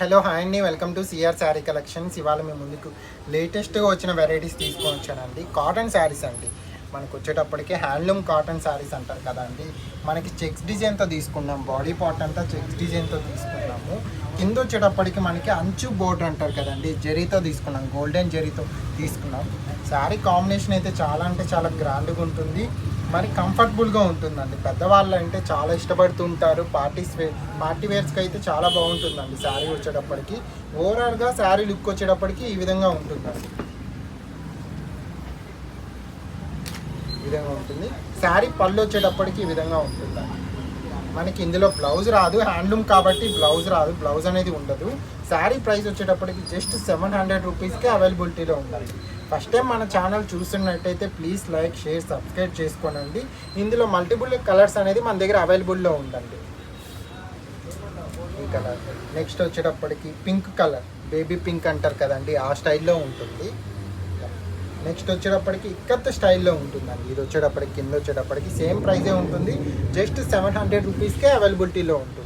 Hello hi అండి, welcome to CR sari collections. ఇవాళ మేము ముందుకు లేటెస్ట్గా వచ్చిన వెరైటీస్ తీసుకొని వచ్చానండి. కాటన్ శారీస్ అండి. మనకు వచ్చేటప్పటికి హ్యాండ్లూమ్ కాటన్ శారీస్ అంటారు కదండి. మనకి చెక్స్ డిజైన్తో తీసుకున్నాం, బాడీ పార్ట్ అంతా చెక్స్ డిజైన్తో తీసుకున్నాము. కింద వచ్చేటప్పటికి మనకి అంచు బోర్డర్ అంటారు కదండి, జరీతో తీసుకున్నాం, గోల్డెన్ జరీతో తీసుకున్నాం. శారీ కాంబినేషన్ అయితే చాలా అంటే చాలా గ్రాండ్గా ఉంటుంది, మరి కంఫర్టబుల్గా ఉంటుందండి. పెద్దవాళ్ళు అంటే చాలా ఇష్టపడుతుంటారు. పార్టీ వేర్స్కి అయితే చాలా బాగుంటుందండి శారీ వచ్చేటప్పటికి. ఓవరాల్గా శారీ లుక్ వచ్చేటప్పటికి ఈ విధంగా ఉంటుందండి. ఈ విధంగా ఉంటుంది శారీ. పళ్ళు వచ్చేటప్పటికి ఈ విధంగా ఉంటుందండి. మనకి ఇందులో బ్లౌజ్ రాదు, హ్యాండ్లూమ్ కాబట్టి బ్లౌజ్ రాదు, బ్లౌజ్ అనేది ఉండదు. శారీ ప్రైస్ వచ్చేటప్పటికి జస్ట్ 700 రూపీస్కే అవైలబిలిటీలో ఉందండి. ఫస్ట్ టైం మన ఛానల్ చూస్తున్నట్టయితే ప్లీజ్ లైక్, షేర్, సబ్స్క్రైబ్ చేసుకోనండి. ఇందులో మల్టిపుల్ కలర్స్ అనేది మన దగ్గర అవైలబుల్లో ఉందండి. ఈ కలర్ నెక్స్ట్ వచ్చేటప్పటికి పింక్ కలర్, బేబీ పింక్ అంటారు కదండి, ఆ స్టైల్లో ఉంటుంది. నెక్స్ట్ వచ్చేటప్పటికి ఇక్కత్ స్టైల్లో ఉంటుందండి. ఇది వచ్చేటప్పటికి కింద వచ్చేటప్పటికి సేమ్ ప్రైజే ఉంటుంది, జస్ట్ 700 రూపీస్కే అవైలబిలిటీలో ఉంటుంది.